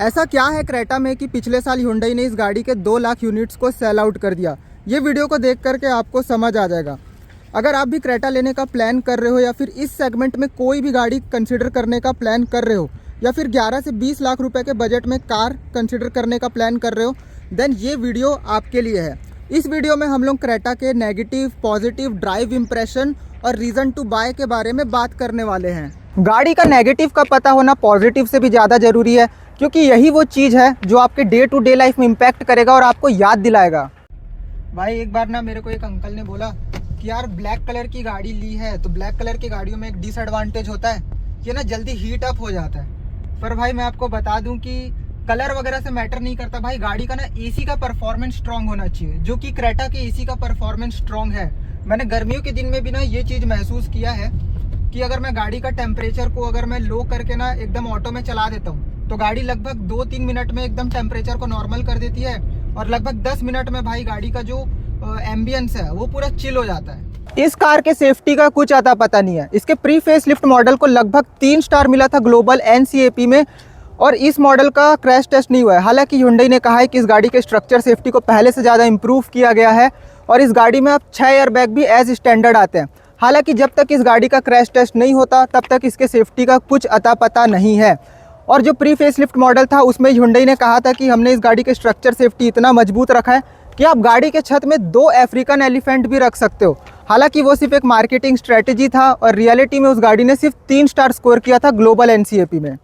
ऐसा क्या है क्रेटा में कि पिछले साल Hyundai ने इस गाड़ी के 2 लाख यूनिट्स को सेल आउट कर दिया। ये वीडियो को देख करके आपको समझ आ जाएगा। अगर आप भी क्रेटा लेने का प्लान कर रहे हो या फिर इस सेगमेंट में कोई भी गाड़ी कंसिडर करने का प्लान कर रहे हो या फिर 11 से 20 लाख रुपए के बजट में कार कंसिडर करने का प्लान कर रहे हो, देन ये वीडियो आपके लिए है। इस वीडियो में हम लोग क्रेटा के नेगेटिव, पॉजिटिव, ड्राइव इंप्रेशन और रीज़न टू बाय के बारे में बात करने वाले हैं। गाड़ी का नेगेटिव का पता होना पॉजिटिव से भी ज़्यादा ज़रूरी है, क्योंकि यही वो चीज़ है जो आपके डे टू डे लाइफ में इम्पैक्ट करेगा और आपको याद दिलाएगा। भाई एक बार ना मेरे को एक अंकल ने बोला कि यार ब्लैक कलर की गाड़ी ली है तो ब्लैक कलर की गाड़ियों में एक डिसएडवांटेज होता है, ये ना जल्दी हीट अप हो जाता है। पर भाई मैं आपको बता दूं कि कलर वगैरह से मैटर नहीं करता भाई, गाड़ी का ना एसी का परफॉर्मेंस स्ट्रांग होना चाहिए, जो कि क्रेटा के एसी का परफॉर्मेंस स्ट्रांग है। मैंने गर्मियों के दिन में भी ना ये चीज़ महसूस किया है कि अगर मैं गाड़ी का टेम्परेचर को अगर मैं लो करके ना एकदम ऑटो में चला देता हूँ तो गाड़ी लगभग 2-3 मिनट में एकदम टेम्परेचर को नॉर्मल कर देती है और लगभग 10 मिनट में भाई गाड़ी का जो एम्बियंस है वो पूरा चिल हो जाता है। इस कार के सेफ्टी का कुछ अता पता नहीं है। इसके प्री फेस लिफ्ट मॉडल को लगभग 3 स्टार मिला था ग्लोबल NCAP में और इस मॉडल का क्रैश टेस्ट नहीं हुआ है। हालांकि Hyundai ने कहा है कि इस गाड़ी के स्ट्रक्चर सेफ्टी को पहले से ज़्यादा इम्प्रूव किया गया है और इस गाड़ी में अब 6 एयरबैग भी एज स्टैंडर्ड आते हैं। हालांकि जब तक इस गाड़ी का क्रैश टेस्ट नहीं होता तब तक इसके सेफ्टी का कुछ अता पता नहीं है। और जो प्री फेस लिफ्ट मॉडल था उसमें Hyundai ने कहा था कि हमने इस गाड़ी के स्ट्रक्चर सेफ्टी इतना मजबूत रखा है कि आप गाड़ी के छत में 2 अफ्रीकन एलिफेंट भी रख सकते हो। हालांकि वो सिर्फ एक मार्केटिंग स्ट्रेटेजी था और रियलिटी में उस गाड़ी ने सिर्फ 3 स्टार स्कोर किया था ग्लोबल NCAP में।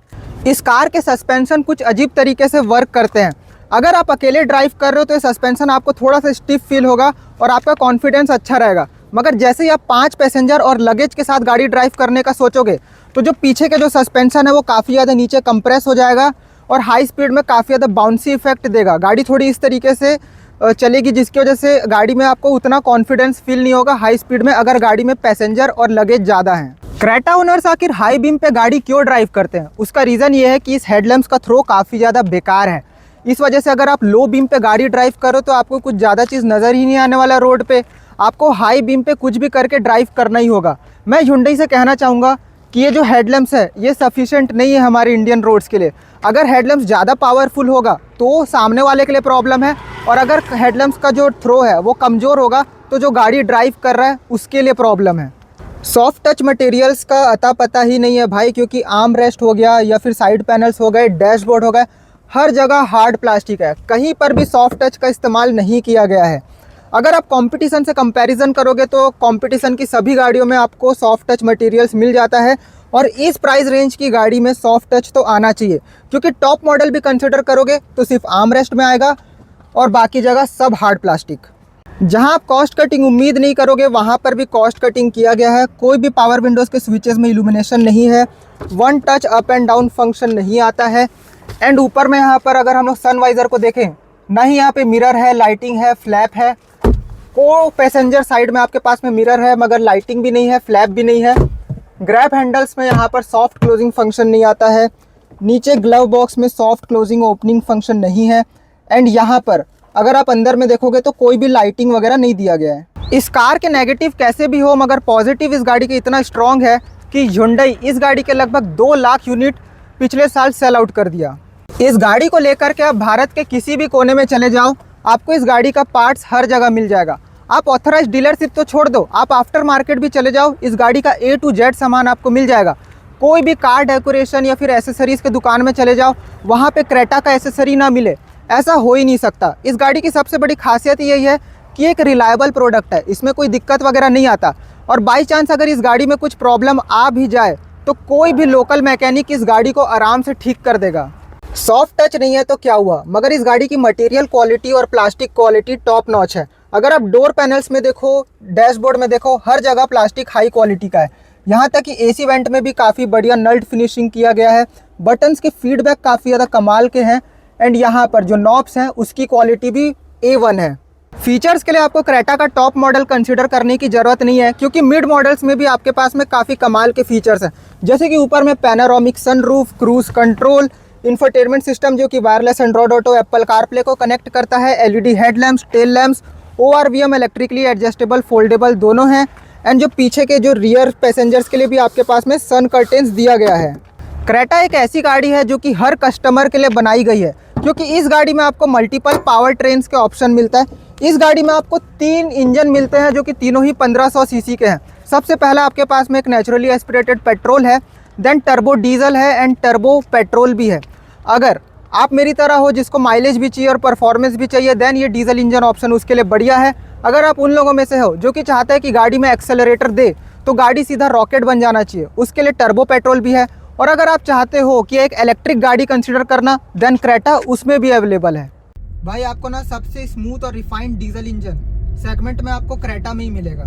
इस कार के सस्पेंशन कुछ अजीब तरीके से वर्क करते हैं। अगर आप अकेले ड्राइव कर रहे हो तो ये सस्पेंशन आपको थोड़ा सा स्टिफ फील होगा और आपका कॉन्फिडेंस अच्छा रहेगा, मगर जैसे ही आप 5 पैसेंजर और लगेज के साथ गाड़ी ड्राइव करने का सोचोगे तो जो पीछे के जो सस्पेंशन है वो काफ़ी ज़्यादा नीचे कंप्रेस हो जाएगा और हाई स्पीड में काफ़ी ज़्यादा बाउंसी इफेक्ट देगा। गाड़ी थोड़ी इस तरीके से चलेगी जिसकी वजह से गाड़ी में आपको उतना कॉन्फिडेंस फील नहीं होगा हाई स्पीड में, अगर गाड़ी में पैसेंजर और लगेज ज़्यादा हैं। क्रेटा ओनर्स आखिर हाई बीम पे गाड़ी क्यों ड्राइव करते हैं? उसका रीज़न ये है कि इस हेडलैम्प्स का थ्रो काफ़ी ज़्यादा बेकार है। इस वजह से अगर आप लो बीम पे गाड़ी ड्राइव करो तो आपको कुछ ज़्यादा चीज़ नज़र ही नहीं आने वाला रोड पे। आपको हाई बीम पे कुछ भी करके ड्राइव करना ही होगा। मैं Hyundai से कहना चाहूँगा कि ये जो हेडलैम्प्स है ये सफिशिएंट नहीं है हमारे इंडियन रोड्स के लिए। अगर हेडलैम्प्स ज़्यादा पावरफुल होगा तो सामने वाले के लिए प्रॉब्लम है, और अगर हेडलैम्प्स का जो थ्रो है वो कमज़ोर होगा तो जो गाड़ी ड्राइव कर रहा है उसके लिए प्रॉब्लम है। सॉफ्ट टच मटेरियल्स का अता पता ही नहीं है भाई, क्योंकि आर्म रेस्ट हो गया या फिर साइड पैनल्स हो गए, डैशबोर्ड हो गए, हर जगह हार्ड प्लास्टिक है। कहीं पर भी सॉफ्ट टच का इस्तेमाल नहीं किया गया है। अगर आप कंपटीशन से कंपैरिजन करोगे तो कंपटीशन की सभी गाड़ियों में आपको सॉफ्ट टच मटेरियल्स मिल जाता है और इस प्राइस रेंज की गाड़ी में सॉफ्ट टच तो आना चाहिए, क्योंकि टॉप मॉडल भी कंसिडर करोगे तो सिर्फ आर्म रेस्ट में आएगा और बाकी जगह सब हार्ड प्लास्टिक। जहां आप कॉस्ट कटिंग उम्मीद नहीं करोगे वहां पर भी कॉस्ट कटिंग किया गया है। कोई भी पावर विंडोज़ के स्विचेस में इल्यूमिनेशन नहीं है, one touch up and down function नहीं आता है, एंड ऊपर में यहाँ पर अगर हम लोग सन वाइजर को देखें, ना ही यहाँ पे मिरर है, लाइटिंग है, फ्लैप है। को पैसेंजर साइड में आपके पास में मिरर है मगर लाइटिंग भी नहीं है, फ्लैप भी नहीं है। ग्रैब हैंडल्स में यहाँ पर सॉफ्ट क्लोजिंग फंक्शन नहीं आता है। नीचे ग्लव बॉक्स में सॉफ्ट क्लोजिंग ओपनिंग फंक्शन नहीं है, एंड यहाँ पर अगर आप अंदर में देखोगे तो कोई भी लाइटिंग वगैरह नहीं दिया गया है। इस कार के नेगेटिव कैसे भी हो मगर पॉजिटिव इस गाड़ी के इतना स्ट्रॉन्ग है कि Hyundai इस गाड़ी के लगभग 2 लाख यूनिट पिछले साल सेल आउट कर दिया। इस गाड़ी को लेकर के आप भारत के किसी भी कोने में चले जाओ, आपको इस गाड़ी का पार्ट्स हर जगह मिल जाएगा। आप ऑथराइज्ड डीलरशिप तो छोड़ दो, आप आफ्टर मार्केट भी चले जाओ, इस गाड़ी का A to Z सामान आपको मिल जाएगा। कोई भी कार डेकोरेशन या फिर एसेसरीज़ के दुकान में चले जाओ, वहाँ पे क्रेटा का एसेसरी ना मिले, ऐसा हो ही नहीं सकता। इस गाड़ी की सबसे बड़ी खासियत यही है कि एक रिलायबल प्रोडक्ट है, इसमें कोई दिक्कत वगैरह नहीं आता, और बाई चांस अगर इस गाड़ी में कुछ प्रॉब्लम आ भी जाए तो कोई भी लोकल मैकेनिक इस गाड़ी को आराम से ठीक कर देगा। सॉफ्ट टच नहीं है तो क्या हुआ, मगर इस गाड़ी की मटेरियल क्वालिटी और प्लास्टिक क्वालिटी टॉप नॉच है। अगर आप डोर पैनल्स में देखो, डैशबोर्ड में देखो, हर जगह प्लास्टिक हाई क्वालिटी का है। यहाँ तक कि AC वेंट में भी काफ़ी बढ़िया नल्ट फिनिशिंग किया गया है। बटन्स के फीडबैक काफ़ी ज़्यादा कमाल के हैं, एंड यहाँ पर जो नॉब्स हैं उसकी क्वालिटी भी A1 है। फीचर्स के लिए आपको क्रेटा का टॉप मॉडल कंसीडर करने की ज़रूरत नहीं है, क्योंकि मिड मॉडल्स में भी आपके पास में काफ़ी कमाल के फीचर्स हैं, जैसे कि ऊपर में panoramic sunroof, cruise control, infotainment system जो कि wireless Android auto, Apple CarPlay को कनेक्ट करता है, LED headlamps, tail lamps, ORVM electrically adjustable foldable दोनों हैं, एंड जो पीछे के जो रियर पैसेंजर्स के लिए भी आपके पास में सन कर्टेंस दिया गया है। क्रेटा एक ऐसी गाड़ी है जो कि हर कस्टमर के लिए बनाई गई है, क्योंकि इस गाड़ी में आपको मल्टीपल पावर ट्रेन्स के ऑप्शन मिलता है। इस गाड़ी में आपको 3 इंजन मिलते हैं जो कि तीनों ही 1500 सीसी के हैं। सबसे पहला आपके पास में एक नेचुरली एस्पिरेटेड पेट्रोल है, देन टर्बो डीजल है एंड टर्बो पेट्रोल भी है। अगर आप मेरी तरह हो जिसको माइलेज भी चाहिए और परफॉर्मेंस भी चाहिए, देन ये डीजल इंजन ऑप्शन उसके लिए बढ़िया है। अगर आप उन लोगों में से हो जो कि चाहते हैं कि गाड़ी में एक्सेलरेटर दे तो गाड़ी सीधा रॉकेट बन जाना चाहिए, उसके लिए टर्बो पेट्रोल भी है। और अगर आप चाहते हो कि एक इलेक्ट्रिक गाड़ी कंसिडर करना, देन क्रेटा उसमें भी अवेलेबल है। भाई आपको ना सबसे स्मूथ और रिफाइंड डीजल इंजन सेगमेंट में आपको क्रेटा में ही मिलेगा।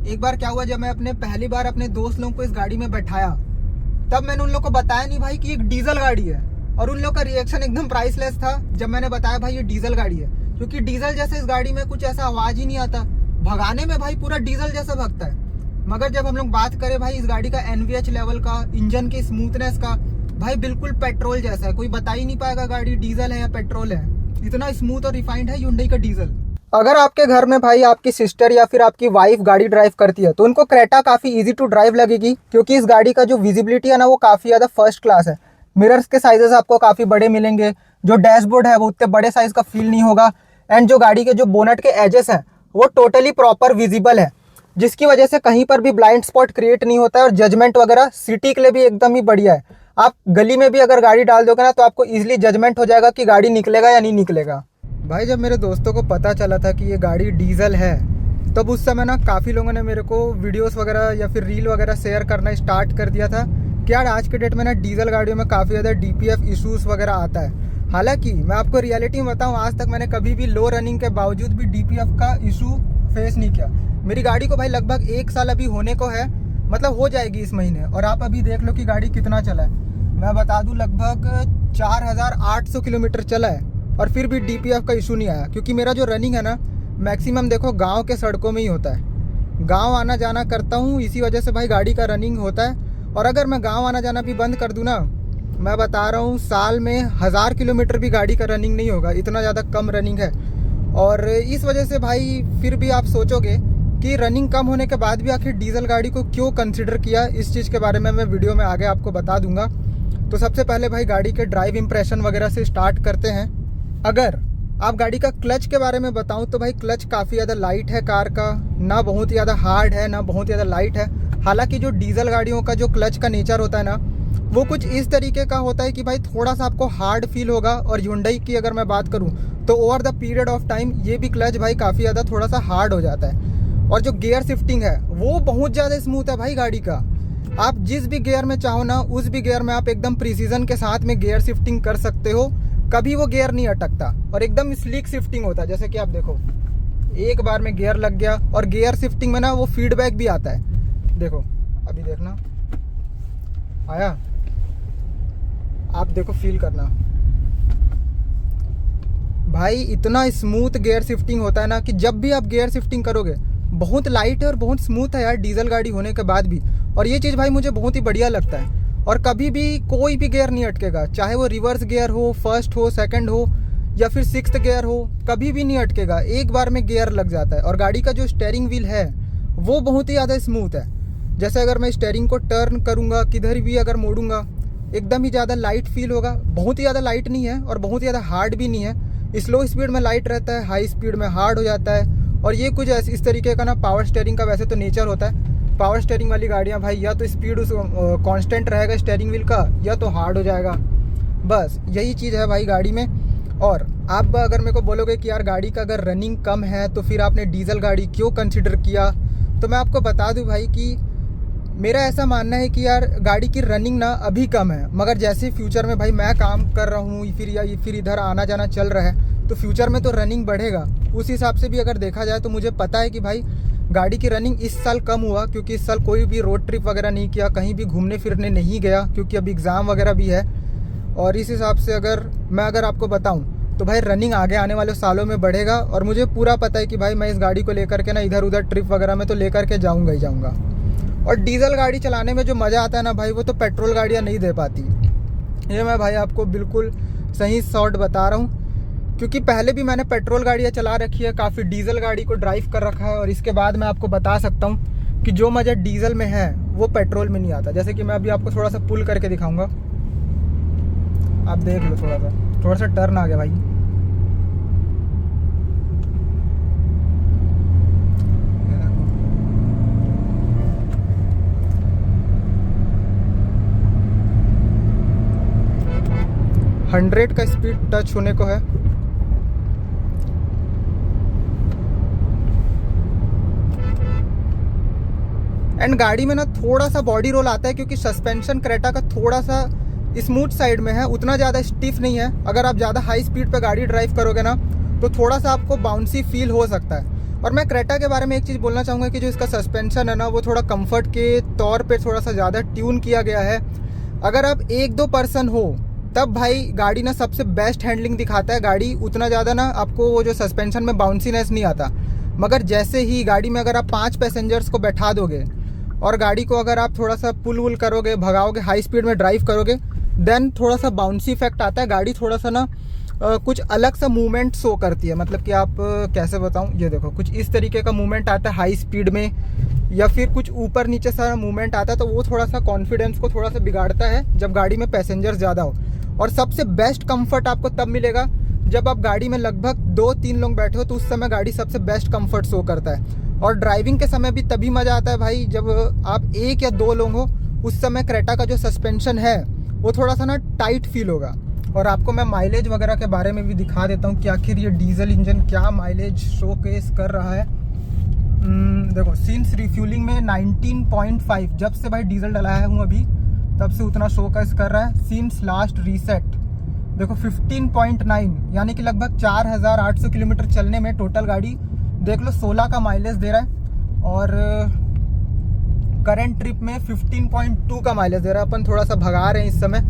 एक बार क्या हुआ, जब मैं पहली बार अपने दोस्त लोगों को इस गाड़ी में बैठाया, तब मैंने उन लोगों को बताया नहीं भाई कि एक डीजल गाड़ी है, और उन लोगों का रिएक्शन एकदम प्राइसलेस था जब मैंने बताया भाई ये डीजल गाड़ी है, क्योंकि डीजल जैसे इस गाड़ी में कुछ ऐसा आवाज ही नहीं आता। भगाने में भाई पूरा डीजल जैसा भगता है। मगर जब हम लोग बात करें भाई इस गाड़ी का NVH लेवल का, इंजन की स्मूथनेस का, भाई बिल्कुल पेट्रोल जैसा है। कोई बता ही नहीं पाएगा गाड़ी डीजल है या पेट्रोल है, इतना स्मूथ और रिफाइंड है Hyundai का डीजल। अगर आपके घर में भाई आपकी सिस्टर या फिर आपकी वाइफ गाड़ी ड्राइव करती है तो उनको क्रेटा काफ़ी इजी टू ड्राइव लगेगी, क्योंकि इस गाड़ी का जो विजिबिलिटी है ना वो काफ़ी ज़्यादा फर्स्ट क्लास है। मिरर्स के साइजेस आपको काफ़ी बड़े मिलेंगे, जो डैशबोर्ड है वो उतने बड़े साइज़ का फील नहीं होगा, एंड जो गाड़ी के जो बोनट के एजेस हैं वो टोटली प्रॉपर विजिबल है, जिसकी वजह से कहीं पर भी ब्लाइंड स्पॉट क्रिएट नहीं होता है। और जजमेंट वगैरह सिटी के लिए भी एकदम ही बढ़िया है। आप गली में भी अगर गाड़ी डाल दोगे ना तो आपको इजीली जजमेंट हो जाएगा कि गाड़ी निकलेगा या नहीं निकलेगा। भाई जब मेरे दोस्तों को पता चला था कि ये गाड़ी डीजल है, तब उस समय ना काफ़ी लोगों ने मेरे को वीडियोस वगैरह या फिर रील वगैरह शेयर करना स्टार्ट कर दिया था कि यार आज के डेट में ना डीजल गाड़ियों में काफ़ी ज़्यादा DPF इशूज़ वगैरह आता है। हालांकि मैं आपको रियलिटी में बताऊँ, आज तक मैंने कभी भी लो रनिंग के बावजूद भी DPF का इशू फेस नहीं किया। मेरी गाड़ी को भाई लगभग 1 साल अभी होने को है, मतलब हो जाएगी इस महीने, और आप अभी देख लो कि गाड़ी कितना चला है। मैं बता दूं लगभग 4800 किलोमीटर चला है, और फिर भी DPF का इशू नहीं आया, क्योंकि मेरा जो रनिंग है ना मैक्सिमम देखो गांव के सड़कों में ही होता है। गांव आना जाना करता हूं, इसी वजह से भाई गाड़ी का रनिंग होता है। और अगर मैं गांव आना जाना भी बंद कर दूं ना, मैं बता रहा हूँ साल में 1000 किलोमीटर भी गाड़ी का रनिंग नहीं होगा, इतना ज़्यादा कम रनिंग है। और इस वजह से भाई फिर भी आप सोचोगे कि रनिंग कम होने के बाद भी आखिर डीजल गाड़ी को क्यों कंसिडर किया, इस चीज़ के बारे में मैं वीडियो में आगे आपको बता दूंगा। तो सबसे पहले भाई गाड़ी के ड्राइव इंप्रेशन वगैरह से स्टार्ट करते हैं। अगर आप गाड़ी का क्लच के बारे में बताऊं तो भाई क्लच काफ़ी ज़्यादा लाइट है कार का, ना बहुत ही ज़्यादा हार्ड है ना बहुत ज़्यादा लाइट है। हालांकि जो डीजल गाड़ियों का जो क्लच का नेचर होता है ना वो कुछ इस तरीके का होता है कि भाई थोड़ा सा आपको हार्ड फील होगा। और Hyundai की अगर मैं बात करूं तो over the period of time ये भी क्लच भाई काफ़ी ज़्यादा थोड़ा सा हार्ड हो जाता है। और जो गियर शिफ्टिंग है वो बहुत ज़्यादा स्मूथ है भाई गाड़ी का। आप जिस भी गियर में चाहो ना उस भी गियर में आप एकदम प्रिसीजन के साथ में गियर शिफ्टिंग कर सकते हो, कभी वो गियर नहीं अटकता और एकदम स्लीक शिफ्टिंग होता है। जैसे कि आप देखो एक बार में गियर लग गया, और गियर शिफ्टिंग में ना वो फीडबैक भी आता है। देखो अभी देखना आया, आप देखो फील करना भाई, इतना स्मूथ गियर शिफ्टिंग होता है ना कि जब भी आप गियर शिफ्टिंग करोगे बहुत लाइट है और बहुत स्मूथ है यार डीजल गाड़ी होने के बाद भी। और ये चीज़ भाई मुझे बहुत ही बढ़िया लगता है। और कभी भी कोई भी गियर नहीं अटकेगा, चाहे वो रिवर्स गियर हो, फर्स्ट हो, सेकंड हो या फिर 6th गियर हो, कभी भी नहीं अटकेगा, एक बार में गियर लग जाता है। और गाड़ी का जो स्टीयरिंग व्हील है वो बहुत ही ज़्यादा स्मूथ है। जैसे अगर मैं स्टीयरिंग को टर्न करूँगा, किधर भी अगर मोड़ूंगा, एकदम ही ज़्यादा लाइट फील होगा। बहुत ही ज़्यादा लाइट नहीं है और बहुत ही ज़्यादा हार्ड भी नहीं है। स्लो स्पीड में लाइट रहता है, हाई स्पीड में हार्ड हो जाता है। और ये कुछ इस तरीके का ना पावर स्टीयरिंग का वैसे तो नेचर होता है। पावर स्टीयरिंग वाली गाड़ियाँ भाई या तो स्पीड उस कांस्टेंट रहेगा स्टीयरिंग व्हील का, या तो हार्ड हो जाएगा। बस यही चीज़ है भाई गाड़ी में। और आप अगर मेरे को बोलोगे कि यार गाड़ी का अगर रनिंग कम है तो फिर आपने डीजल गाड़ी क्यों कंसिडर किया, तो मैं आपको बता दूं भाई कि मेरा ऐसा मानना है कि यार गाड़ी की रनिंग ना अभी कम है, मगर जैसे फ्यूचर में भाई मैं काम कर रहा हूँ फिर इधर आना जाना चल रहा है तो फ्यूचर में तो रनिंग बढ़ेगा। उस हिसाब से भी अगर देखा जाए तो मुझे पता है कि भाई गाड़ी की रनिंग इस साल कम हुआ, क्योंकि इस साल कोई भी रोड ट्रिप वगैरह नहीं किया, कहीं भी घूमने फिरने नहीं गया, क्योंकि अभी एग्ज़ाम वगैरह भी है। और इस हिसाब से अगर आपको बताऊं तो भाई रनिंग आगे आने वाले सालों में बढ़ेगा। और मुझे पूरा पता है कि भाई मैं इस गाड़ी को लेकर के ना इधर उधर ट्रिप वगैरह में तो लेकर के जाऊँगा ही जाऊँगा। और डीजल गाड़ी चलाने में जो मज़ा आता है ना भाई वो तो पेट्रोल गाड़ियाँ नहीं दे पाती। ये मैं भाई आपको बिल्कुल सही शॉर्ट बता रहा हूँ, क्योंकि पहले भी मैंने पेट्रोल गाड़ियाँ चला रखी है, काफ़ी डीजल गाड़ी को ड्राइव कर रखा है। और इसके बाद मैं आपको बता सकता हूँ कि जो मज़ा डीजल में है वो पेट्रोल में नहीं आता। जैसे कि मैं अभी आपको थोड़ा सा पुल करके दिखाऊंगा, आप देख लो, थोड़ा सा टर्न आ गया भाई। हंड्रेड का स्पीड टच होने को है। एंड गाड़ी में ना थोड़ा सा बॉडी रोल आता है क्योंकि सस्पेंशन क्रेटा का थोड़ा सा स्मूथ साइड में है, उतना ज़्यादा स्टिफ नहीं है। अगर आप ज़्यादा हाई स्पीड पे गाड़ी ड्राइव करोगे ना तो थोड़ा सा आपको बाउंसी फील हो सकता है। और मैं क्रेटा के बारे में एक चीज़ बोलना चाहूँगा कि जो इसका सस्पेंशन है ना वो थोड़ा कंफर्ट के तौर पे थोड़ा सा ज़्यादा ट्यून किया गया है। अगर आप 1-2 पर्सन हो तब भाई गाड़ी ना सबसे बेस्ट हैंडलिंग दिखाता है। गाड़ी उतना ज़्यादा ना आपको वो जो सस्पेंशन में बाउंसीनेस नहीं आता। मगर जैसे ही गाड़ी में अगर आप 5 पैसेंजर्स को बैठा दोगे और गाड़ी को अगर आप थोड़ा सा पुल वुल करोगे, भगाओगे, हाई स्पीड में ड्राइव करोगे, देन थोड़ा सा बाउंसी इफेक्ट आता है। गाड़ी थोड़ा सा ना कुछ अलग सा मूवमेंट शो करती है। मतलब कि आप कैसे बताऊं, ये देखो कुछ इस तरीके का मूवमेंट आता है हाई स्पीड में, या फिर कुछ ऊपर नीचे सा मूवमेंट आता है। तो वो थोड़ा सा कॉन्फिडेंस को थोड़ा सा बिगाड़ता है जब गाड़ी में पैसेंजर्स ज़्यादा हो। और सबसे बेस्ट कंफर्ट आपको तब मिलेगा जब आप गाड़ी में लगभग 2-3 लोग बैठे हो, तो उस समय गाड़ी सबसे बेस्ट कंफर्ट शो करता है। और ड्राइविंग के समय भी तभी मज़ा आता है भाई जब आप 1 या 2 लोग हो। उस समय क्रेटा का जो सस्पेंशन है वो थोड़ा सा ना टाइट फील होगा। और आपको मैं माइलेज वगैरह के बारे में भी दिखा देता हूँ कि आखिर ये डीजल इंजन क्या माइलेज शोकेस कर रहा है। देखो, सिंस रिफ्यूलिंग में 19.5, जब से भाई डीजल डलाया हूँ अभी तब से उतना शोकेस कर रहा है। सिंस लास्ट रीसेट देखो 15.9, यानी कि लगभग 4800 किलोमीटर चलने में टोटल गाड़ी देख लो 16 का माइलेज दे रहा है। और करंट ट्रिप में 15.2 का माइलेज दे रहा है। अपन थोड़ा सा भगा रहे हैं इस समय,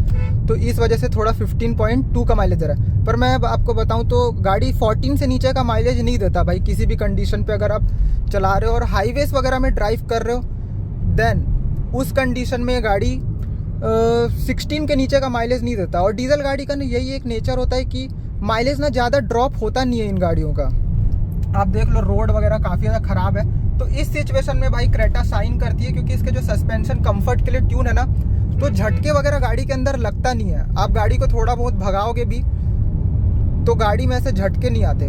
तो इस वजह से थोड़ा 15.2 का माइलेज दे रहा है। पर मैं आपको बताऊं तो गाड़ी 14 से नीचे का माइलेज नहीं देता भाई किसी भी कंडीशन पे। अगर आप चला रहे हो और हाईवेज वगैरह में ड्राइव कर रहे हो, देन उस कंडीशन में गाड़ी 16 के नीचे का माइलेज नहीं देता। और डीजल गाड़ी का ना यही एक नेचर होता है कि माइलेज ना ज़्यादा ड्रॉप होता नहीं है इन गाड़ियों का। आप देख लो रोड वगैरह काफ़ी ज़्यादा ख़राब है, तो इस सिचुएशन में भाई क्रेटा शाइन करती है क्योंकि इसके जो सस्पेंशन कंफर्ट के लिए ट्यून है ना, तो झटके वगैरह गाड़ी के अंदर लगता नहीं है। आप गाड़ी को थोड़ा बहुत भगाओगे भी तो गाड़ी में ऐसे झटके नहीं आते।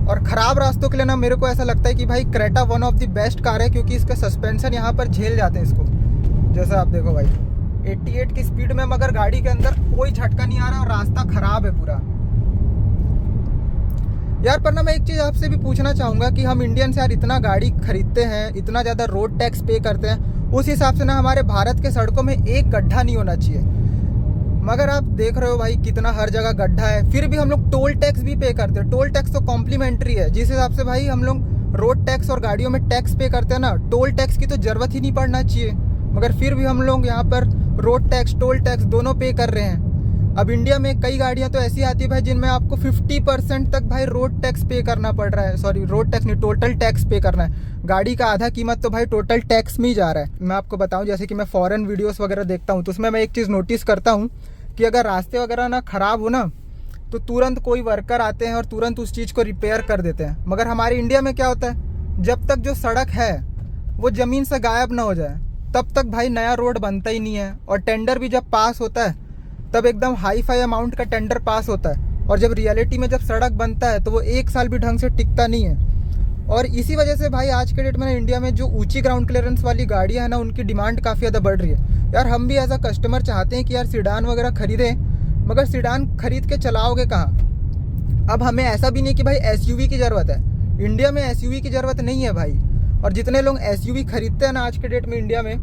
और ख़राब रास्तों के लिए ना मेरे को ऐसा लगता है कि भाई Creta one of the best car है क्योंकि इसका सस्पेंशन यहाँ पर झेल जाते हैं इसको। जैसा आप देखो भाई 88 की स्पीड में मगर गाड़ी के अंदर कोई झटका नहीं आ रहा और रास्ता ख़राब है पूरा। यार पर ना मैं एक चीज़ आपसे भी पूछना चाहूँगा कि हम इंडियंस यार इतना गाड़ी खरीदते हैं, इतना ज़्यादा रोड टैक्स पे करते हैं, उस हिसाब से ना हमारे भारत के सड़कों में एक गड्ढा नहीं होना चाहिए। मगर आप देख रहे हो भाई कितना हर जगह गड्ढा है, फिर भी हम लोग टोल टैक्स भी पे करते हैं। टोल टैक्स तो कॉम्प्लीमेंट्री है, जिस हिसाब से भाई हम लोग रोड टैक्स और गाड़ियों में टैक्स पे करते हैं ना, टोल टैक्स की तो ज़रूरत ही नहीं पड़ना चाहिए। मगर फिर भी हम लोग यहाँ पर रोड टैक्स, टोल टैक्स दोनों पे कर रहे हैं। अब इंडिया में कई गाड़ियाँ तो ऐसी आती है भाई जिनमें आपको 50% तक भाई रोड टैक्स पे करना पड़ रहा है। सॉरी, रोड टैक्स नहीं, टोटल टैक्स पे करना है। गाड़ी का आधा कीमत तो भाई टोटल टैक्स में ही जा रहा है। मैं आपको बताऊं, जैसे कि मैं फॉरेन वीडियोस वगैरह देखता हूं तो उसमें मैं एक चीज़ नोटिस करता हूं कि अगर रास्ते वगैरह ना ख़राब हो ना तो तुरंत कोई वर्कर आते हैं और तुरंत उस चीज़ को रिपेयर कर देते हैं। मगर हमारे इंडिया में क्या होता है, जब तक जो सड़क है वो ज़मीन से गायब ना हो जाए तब तक भाई नया रोड बनता ही नहीं है। और टेंडर भी जब पास होता है तब एकदम हाई फाई अमाउंट का टेंडर पास होता है, और जब रियलिटी में जब सड़क बनता है तो वो 1 साल भी ढंग से टिकता नहीं है। और इसी वजह से भाई आज के डेट में इंडिया में जो ऊंची ग्राउंड क्लियरेंस वाली गाड़ियाँ हैं ना, उनकी डिमांड काफ़ी ज़्यादा बढ़ रही है। यार हम भी एज अ कस्टमर चाहते हैं कि यार सीडान वगैरह खरीदें, मगर सीडान खरीद के चलाओगे कहाँ। अब हमें ऐसा भी नहीं कि भाई SUV की ज़रूरत है, इंडिया में SUV की ज़रूरत नहीं है भाई। और जितने लोग SUV खरीदते हैं ना आज के डेट में इंडिया में,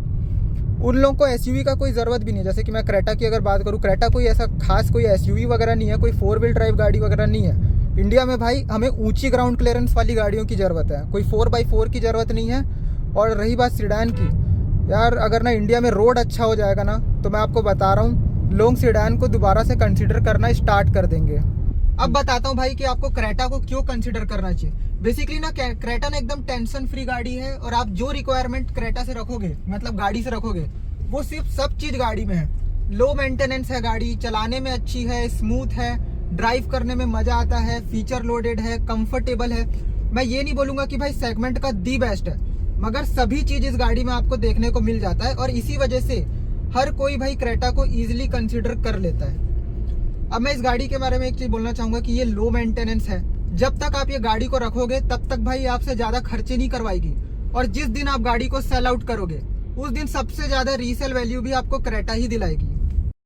उन लोगों को SUV का कोई ज़रूरत भी नहीं है। जैसे कि मैं क्रेटा की अगर बात करूँ, क्रेटा कोई ऐसा खास कोई SUV वगैरह नहीं है, कोई 4 व्हील ड्राइव गाड़ी वगैरह नहीं है। इंडिया में भाई हमें ऊंची ग्राउंड क्लियरेंस वाली गाड़ियों की ज़रूरत है, कोई 4x4 की ज़रूरत नहीं है। और रही बात सीडान की, यार अगर ना इंडिया में रोड अच्छा हो जाएगा ना तो मैं आपको बता रहा हूँ लोग सीडान को दोबारा से कंसिडर करना स्टार्ट कर देंगे। अब बताता हूँ भाई कि आपको क्रेटा को क्यों कंसिडर करना चाहिए। बेसिकली ना क्रेटा ना एकदम टेंशन फ्री गाड़ी है, और आप जो रिक्वायरमेंट क्रेटा से रखोगे, मतलब गाड़ी से रखोगे, वो सिर्फ सब चीज़ गाड़ी में है। लो मेंटेनेंस है गाड़ी, चलाने में अच्छी है, स्मूथ है, ड्राइव करने में मज़ा आता है, फीचर लोडेड है, कंफर्टेबल है। मैं ये नहीं बोलूँगा कि भाई सेगमेंट का दी बेस्ट है, मगर सभी चीज़ इस गाड़ी में आपको देखने को मिल जाता है। और इसी वजह से हर कोई भाई क्रेटा को इजीली कंसीडर कर लेता है। अब मैं इस गाड़ी के बारे में एक चीज बोलना चाहूंगा कि ये लो मेंटेनेंस है। जब तक आप ये गाड़ी को रखोगे तब तक भाई आपसे ज्यादा खर्चे नहीं करवाएगी, और जिस दिन आप गाड़ी को सेल आउट करोगे उस दिन सबसे ज्यादा रीसेल वैल्यू भी आपको क्रेटा ही दिलाएगी।